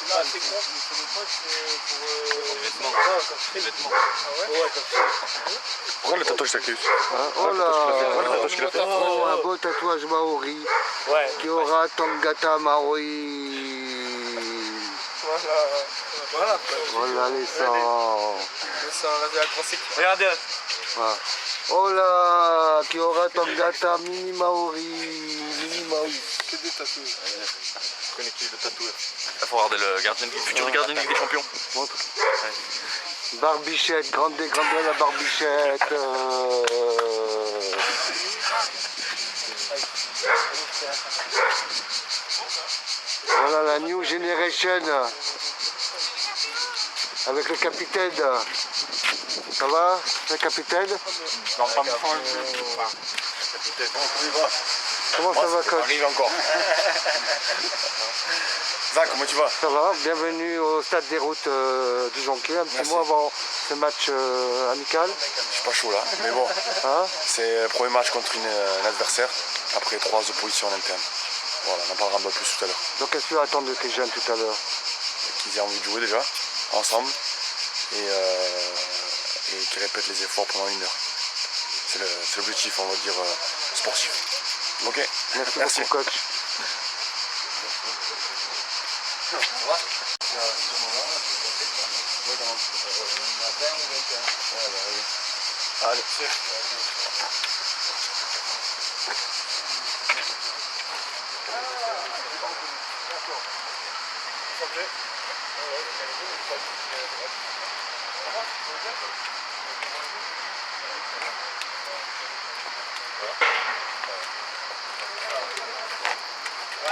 Là, c'est con, c'est le poche pour les vêtements. Les vêtements. Ah ouais? Ouais, comme ça. Pourquoi le tatouage t'as fait? Oh là, oh, un beau tatouage maori qui aura Tangata Maori. Voilà. Voilà les sangs. Le sang, là, c'est la classique. Regardez. Voilà. Oh là, qui aura Tangata Mini Maori. Mini Maori. Que des tatouages. Une équipe de tatoueurs. Il faut regarder le futur gardien de Ligue des Champions. Montre. Barbichette, grande la barbichette. Voilà la New Generation avec le capitaine. Ça va, le capitaine? Comment ça va, coach? Arrive encore. Zach, comment tu vas? Ça va, bienvenue au stade des routes du Jonquier, un petit mois avant ce match amical. Je suis pas chaud là, mais bon, Hein? c'est le premier match contre un adversaire après 3 oppositions en interne. Voilà, on en parlera un peu plus tout à l'heure. Donc qu'est-ce que tu vas attendre de tes jeunes tout à l'heure? Qu'ils aient envie de jouer déjà, ensemble, et qu'ils répètent les efforts pendant 1 heure. C'est l'objectif, on va dire, sportif. Ok, Merci beaucoup, coach. Allez.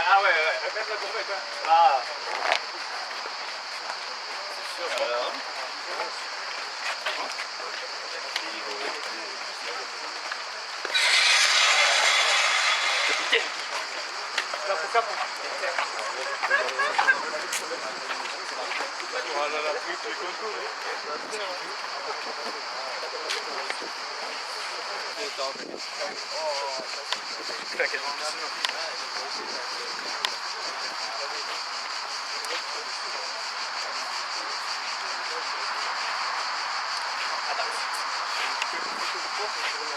Ah ouais, répète la courbette. Ah. C'est sûr. Voilà la pluie qui contourne.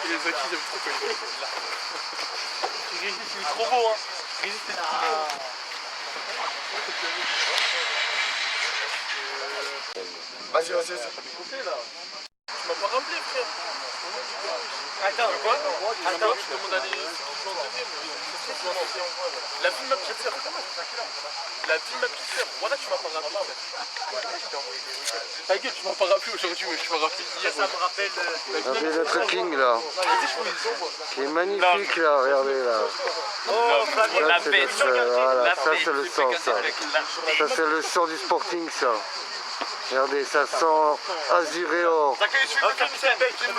Et les acquis, j'aime trop quand il est Régis, il est trop beau, hein. Régis, c'est trop beau. Vas-y. Tu m'as pas rappelé, frère. Attends, quoi? Attends, je demande à des ceux qui jouent en deuxième. La fille de ma petite sœur. La fille de ma petite sœur. Voilà, tu m'as pas rappelé. Ta gueule, tu m'as pas rappelé aujourd'hui, mais tu m'as rappelé hier. Ça me rappelle. Regardez notre king là, qui est magnifique là, regardez là. Oh, Ça c'est voilà, ça c'est le sang ça. Ça c'est le sang du Sporting ça. Regardez, ça sent azuré or.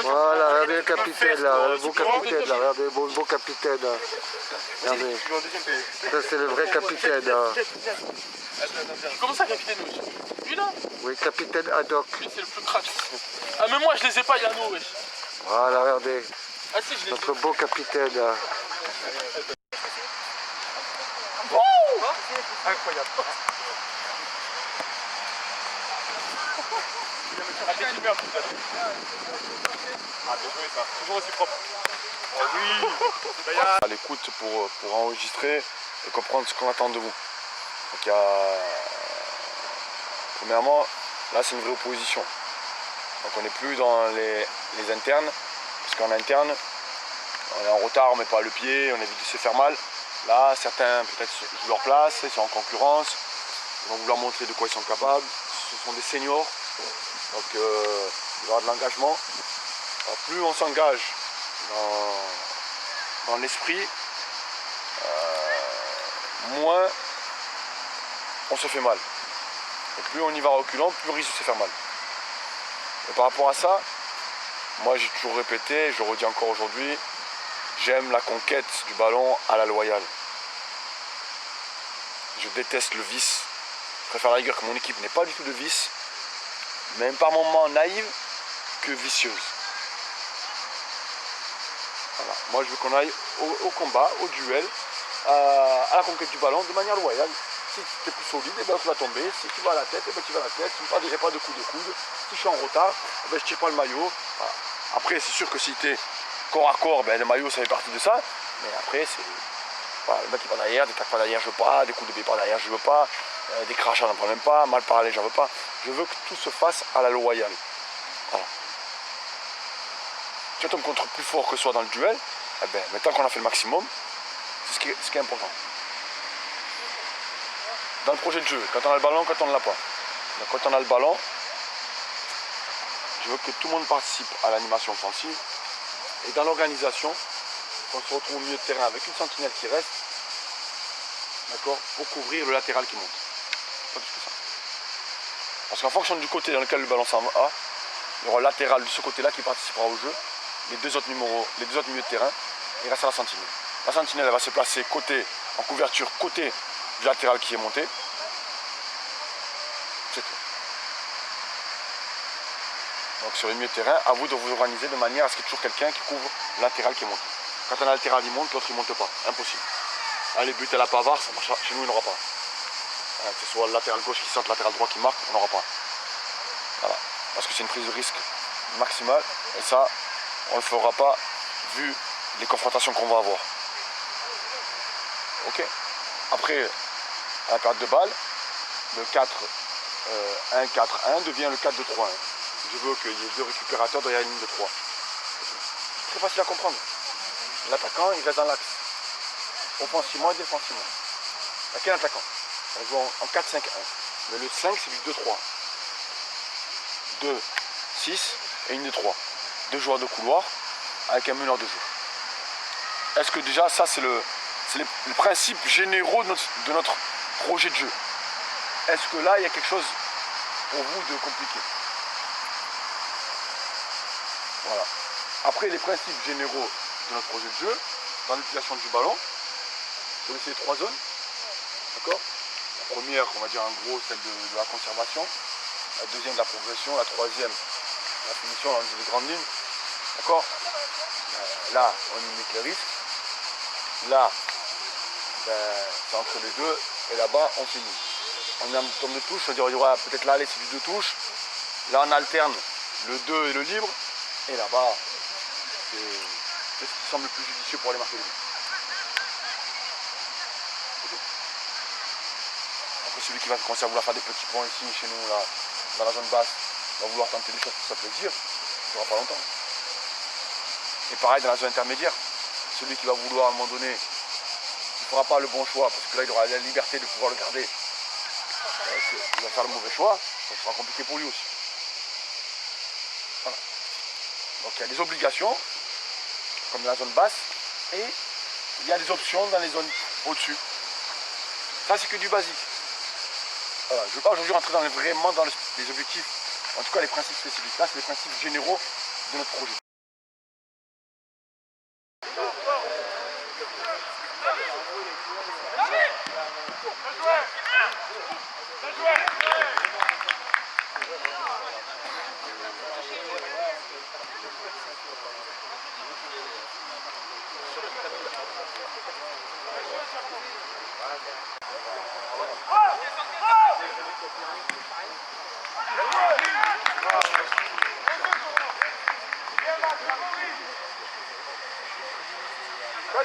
Voilà, regardez le capitaine là, le beau capitaine là, regardez le beau capitaine là. Regardez, ça c'est le vrai capitaine là. Comment ça, capitaine? Lui là? Oui, capitaine Haddock. Lui, c'est le plus crack. Ah, mais moi, je les ai pas, Yano, wesh. Voilà, regardez, Ah, si, je les ai. notre beau capitaine là. Incroyable. Ah, t'es super, putain. Ah, bien joué, ça. Toujours aussi propre. Oh oui. À l'écoute pour enregistrer et comprendre ce qu'on attend de vous. Donc il y a... Premièrement, là c'est une vraie opposition. Donc on n'est plus dans les internes, parce qu'en interne, on est en retard, on met pas le pied, on évite de se faire mal. Là, certains peut-être jouent leur place, ils sont en concurrence, ils vont vouloir montrer de quoi ils sont capables. Ce sont des seniors, donc il va y avoir de l'engagement. Plus on s'engage dans l'esprit, moins on se fait mal. Et plus on y va reculant, plus on risque de se faire mal. Et par rapport à ça, moi j'ai toujours répété, je le redis encore aujourd'hui, j'aime la conquête du ballon à la loyale. Je déteste le vice. Je préfère la rigueur que mon équipe n'ait pas du tout de vice, même par moments naïve que vicieuse. Voilà. Moi je veux qu'on aille au combat, au duel, à la conquête du ballon de manière loyale. Si tu es plus solide, eh ben, tu vas tomber. Si tu vas à la tête, eh ben, tu vas à la tête. Si il n'y a pas de coup de coude. Si je suis en retard, eh ben, je ne tire pas le maillot. Voilà. Après, c'est sûr que si tu es corps à corps, ben, le maillot, ça fait partie de ça. Mais après, c'est voilà, le mec qui va derrière, des tacs pas derrière, je veux pas. Des coups de pied par derrière, je veux pas. Des crachats, j'en prends même pas. Mal parler, j'en veux pas. Je veux que tout se fasse à la loyale. Voilà. Tu tombes contre plus fort que soi dans le duel, eh ben, maintenant qu'on a fait le maximum, c'est ce qui est important. Dans le projet de jeu, quand on a le ballon, quand on ne l'a pas. Donc, quand on a le ballon, je veux que tout le monde participe à l'animation offensive. Et dans l'organisation, on se retrouve au milieu de terrain avec une sentinelle qui reste, d'accord, pour couvrir le latéral qui monte. Pas plus que ça. Parce qu'en fonction du côté dans lequel le ballon s'en va, il y aura le latéral de ce côté-là qui participera au jeu. Les deux autres milieux de terrain, il reste à la sentinelle. La sentinelle elle va se placer côté, en couverture côté du latéral qui est monté. C'est tout. Donc sur les milieux de terrain, à vous de vous organiser de manière à ce qu'il y ait toujours quelqu'un qui couvre le latéral qui est monté. Quand un latéral il monte, l'autre il ne monte pas. Impossible. Là, les buts à la Pavard, ça marche, chez nous il n'y en aura pas. Que ce soit le latéral gauche qui sorte, le latéral droit qui marque, on n'aura pas. Voilà. Parce que c'est une prise de risque maximale. Et ça, on ne le fera pas vu les confrontations qu'on va avoir. Ok. Après, à la perte de balle, le 4-1-4-1 devient le 4-2-3-1. Je veux qu'il y ait deux récupérateurs derrière la ligne de 3. C'est très facile à comprendre. L'attaquant, il reste dans l'axe. Offensivement et défensivement. Il n'y a qu'un attaquant. On joue en 4-5-1. Mais le 5, c'est du 2-3. 2, 6 et une de 3. Deux joueurs de couloir avec un meneur de jeu. Est-ce que déjà ça c'est les principes généraux de notre projet de jeu? Est-ce que là il y a quelque chose pour vous de compliqué? Voilà. Après les principes généraux de notre projet de jeu, dans l'utilisation du ballon, vous connaissez les 3 zones. D'accord? La première, on va dire en gros, celle de la conservation. La deuxième de la progression, la troisième la finition, là on dit les grandes lignes. D'accord? Là, on limite les risques. Là, ben, c'est entre les deux. Et là-bas, on finit. On est en termes de touche, on dirait peut-être là, allez, c'est du 2 touches. Là, on alterne le 2 et le libre. Et là-bas, c'est ce qui semble le plus judicieux pour aller marquer le but. Après, celui qui va commencer à vouloir faire des petits points ici, chez nous, là, dans la zone basse, va vouloir tenter des choses pour sa plaisir, ça ne durera pas longtemps. Et pareil dans la zone intermédiaire, celui qui va vouloir à un moment donné, il ne fera pas le bon choix, parce que là il aura la liberté de pouvoir le garder. Il va faire le mauvais choix, ça sera compliqué pour lui aussi. Voilà. Donc il y a des obligations, comme dans la zone basse, et il y a des options dans les zones au-dessus. Ça c'est que du basique. Voilà. Je ne veux pas aujourd'hui rentrer vraiment dans les objectifs, en tout cas les principes spécifiques. Là c'est les principes généraux de notre projet.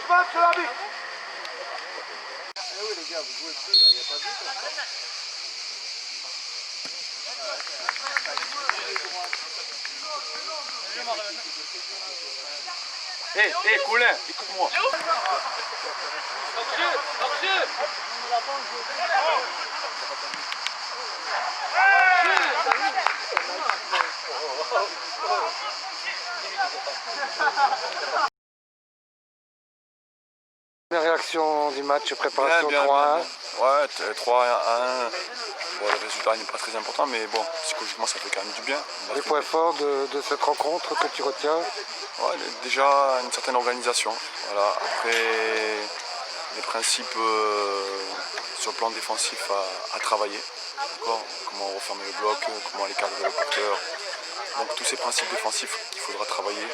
Monsieur l'arbitre. Eh oui les gars, vous jouez plus là, il n'y a pas de but là. Hé, Colin, écoute-moi. Réaction du match, préparation 3-1. Ouais, 3-1. Bon, le résultat n'est pas très important, mais bon, psychologiquement ça fait quand même du bien. Les points forts de cette rencontre que tu retiens? Ouais, déjà une certaine organisation. Voilà. Après, les principes sur le plan défensif à travailler. Comment refermer le bloc, comment aller cadrer le porteur. Donc tous ces principes défensifs qu'il faudra travailler.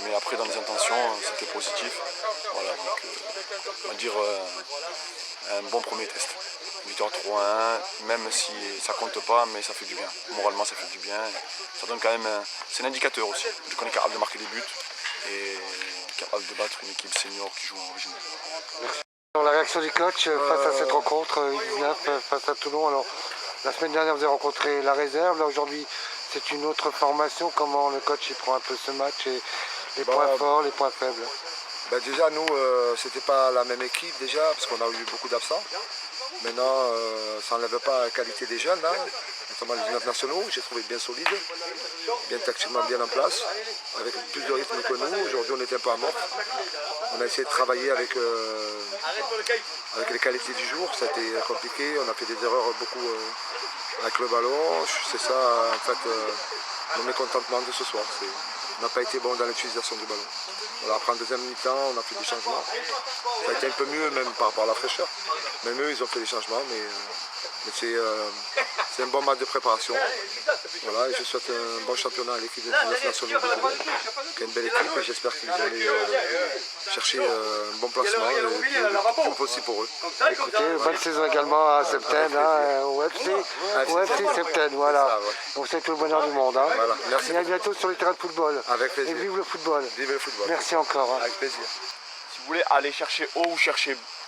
Mais après dans les intentions, c'était positif. Voilà, donc on va dire un bon premier test. victoire 3-1, même si ça compte pas, mais ça fait du bien. Moralement, ça fait du bien. Ça donne quand même, c'est un indicateur aussi, qu'on est capable de marquer des buts et capable de battre une équipe senior qui joue en original. La réaction du coach face à cette rencontre U19 face à Toulon. Alors, la semaine dernière, vous avez rencontré la réserve. Là, aujourd'hui, c'est une autre formation. Comment le coach il prend un peu ce match et les points forts, les points faibles? Déjà, nous, c'était pas la même équipe déjà, parce qu'on a eu beaucoup d'absents. Maintenant, ça n'enlève pas la qualité des jeunes, hein, notamment les 19 nationaux. J'ai trouvé bien solide, bien tactiquement bien en place, avec plus de rythme que nous. Aujourd'hui, on était un peu à mort. On a essayé de travailler avec les qualités du jour. Ça a été compliqué. On a fait des erreurs beaucoup avec le ballon. C'est ça, en fait, mon mécontentement de ce soir. On n'a pas été bon dans l'utilisation du ballon. Voilà, après en deuxième mi-temps, on a fait des changements. Ça a été un peu mieux même par rapport à la fraîcheur. Même eux, ils ont fait des changements, mais c'est un bon match de préparation. Voilà, et je souhaite un bon championnat à l'équipe de 19 nationaux de Toulon, qui est une belle équipe, et j'espère qu'ils vont aller chercher un bon placement et le plus possible pour eux. Écoutez, bonne saison également à Septembre, hein, au FC Septembre, voilà. Donc c'est tout le bonheur du monde. Hein. Voilà. Merci. Et à bientôt sur les terrains de football. Avec plaisir. Et vive le football. Vive le football. Merci encore. Hein. Avec plaisir. Si vous voulez aller chercher haut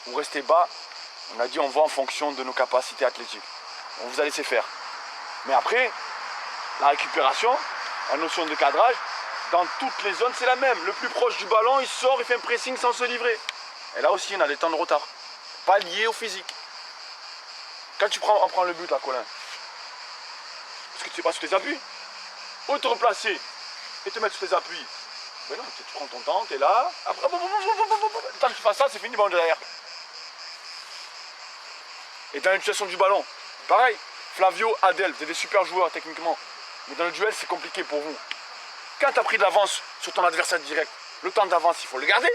ou rester bas, on a dit on va en fonction de nos capacités athlétiques. On vous a laissé faire. Mais après, la récupération, la notion de cadrage, dans toutes les zones, c'est la même. Le plus proche du ballon, il sort, il fait un pressing sans se livrer. Et là aussi, on a des temps de retard. Pas liés au physique. Quand on prend le but, là, Colin, parce que tu sais pas sur tes appuis. Ou te replacer et te mettre sur tes appuis. Mais non, tu prends ton temps, tu es là. Après, le temps que tu fasses ça, c'est fini, ballon derrière. Et dans l'utilisation du ballon, pareil. Flavio, Adel, vous êtes des super joueurs techniquement. Mais dans le duel, c'est compliqué pour vous. Quand tu as pris de l'avance sur ton adversaire direct, le temps d'avance, il faut le garder.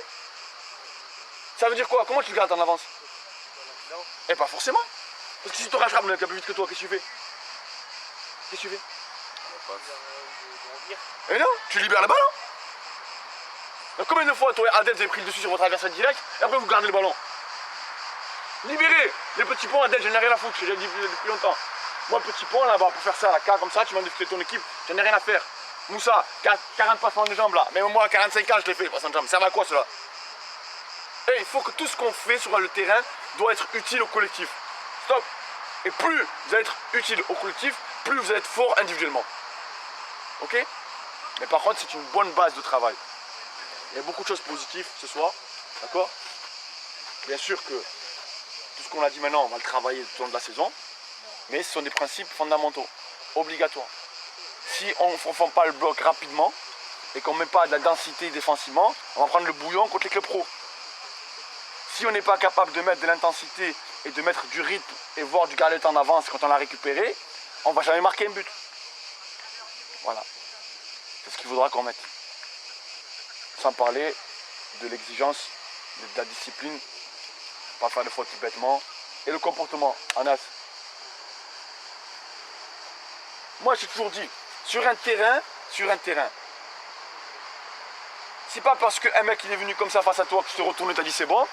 Ça veut dire quoi? Comment tu le gardes en avance? Eh pas forcément. Parce que si tu rattrapes le plus vite que toi, qu'est-ce que tu fais? Qu'est-ce que tu fais? Et non, tu libères le ballon. Donc combien de fois toi et Adel vous avez pris le dessus sur votre adversaire direct et après vous gardez le ballon? Libérez les petits ponts, Adel, je n'ai rien à foutre, j'ai dit depuis longtemps. Moi, petit pont là-bas, pour faire ça, la K comme ça, tu m'as discuté ton équipe, j'en ai rien à faire. Moussa, 40 passements de jambes là, même moi à 45 ans, je l'ai fait les passements de jambes, ça va à quoi cela? Et il faut que tout ce qu'on fait sur le terrain doit être utile au collectif. Stop. Et plus vous allez être utile au collectif, plus vous allez être fort individuellement. Ok? Mais par contre, c'est une bonne base de travail. Il y a beaucoup de choses positives ce soir, d'accord? Bien sûr que tout ce qu'on a dit maintenant, on va le travailler tout au long de la saison. Mais ce sont des principes fondamentaux, obligatoires. Si on ne forme pas le bloc rapidement et qu'on ne met pas de la densité défensivement, on va prendre le bouillon contre les clubs pro. Si on n'est pas capable de mettre de l'intensité et de mettre du rythme et voir du garder le temps d'avance quand on l'a récupéré, on ne va jamais marquer un but. Voilà. C'est ce qu'il faudra qu'on mette. Sans parler de l'exigence, de la discipline, pas faire de fautes tout bêtement, et le comportement. Anas. Moi j'ai toujours dit, sur un terrain, c'est pas parce qu'un mec il est venu comme ça face à toi que tu te retournes et t'as dit c'est bon,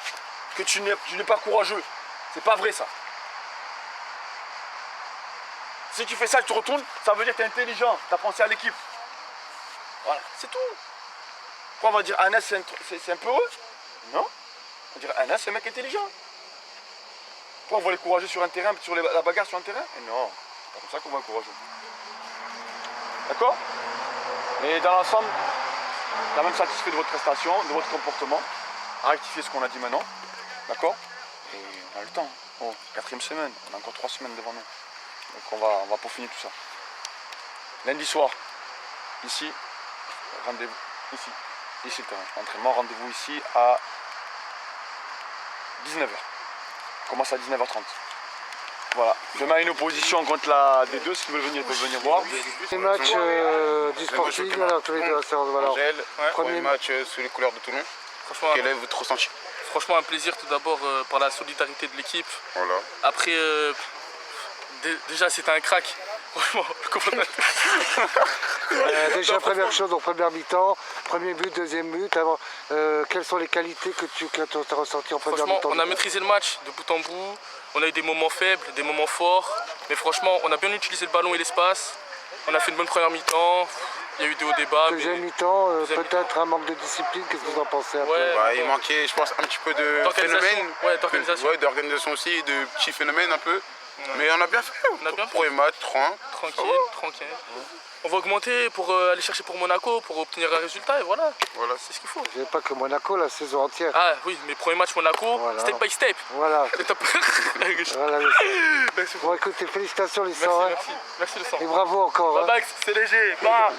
que tu n'es pas courageux. C'est pas vrai ça. Si tu fais ça, tu te retournes, ça veut dire que tu es intelligent, tu as pensé à l'équipe. Voilà, c'est tout. Pourquoi on va dire Anas c'est un peu heureux? Non. On va dire Anas c'est un mec intelligent. Pourquoi on voit les courageux sur un terrain, sur la bagarre sur un terrain? Et non, c'est pas comme ça qu'on voit un courageux. D'accord? Mais dans l'ensemble, quand même satisfait de votre prestation, de votre comportement, à rectifier ce qu'on a dit maintenant. D'accord? Et on a le temps. Oh, 4e semaine, on a encore 3 semaines devant nous. Donc on va peaufiner tout ça. Lundi soir, ici, rendez-vous, ici le terrain. Entraînement, rendez-vous ici à 19h. On commence à 19h30. Voilà, demain une opposition contre la D2, si vous veulent venir, ils peuvent venir voir. Les matchs du Sporting, alors tous les deux, Premier match sous les couleurs de Toulon. Quel est votre ressenti? Franchement, un plaisir tout d'abord par la solidarité de l'équipe. Voilà. Après, déjà c'était un crack. Franchement, complètement. Déjà, première chose, en première mi-temps, premier but, deuxième but. Alors, quelles sont les qualités que tu as ressenties en première Franchement, mi-temps? on a maîtrisé le match de bout en bout. On a eu des moments faibles, des moments forts. Mais franchement, on a bien utilisé le ballon et l'espace. On a fait une bonne première mi-temps. Il y a eu des hauts débats. Deuxième mi-temps, peut-être un manque de discipline. Qu'est-ce que vous en pensez un peu? Bah, il manquait, je pense, un petit peu de phénomène. Ouais, d'organisation. Ouais, d'organisation aussi, et de petits phénomènes un peu. Mais on a bien fait. On a bien fait. Premier match, 3-1. Tranquille. On va augmenter pour aller chercher pour Monaco, pour obtenir un résultat et voilà. Voilà. C'est ce qu'il faut. Il n'y avait pas que Monaco la saison entière. Ah oui, mais premier match Monaco, Voilà. step by step. Voilà. Étape. Voilà Merci bon, écoutez, félicitations les 100. Merci le sang. Et bravo encore. Bah, Hein. Max, c'est léger. Bah.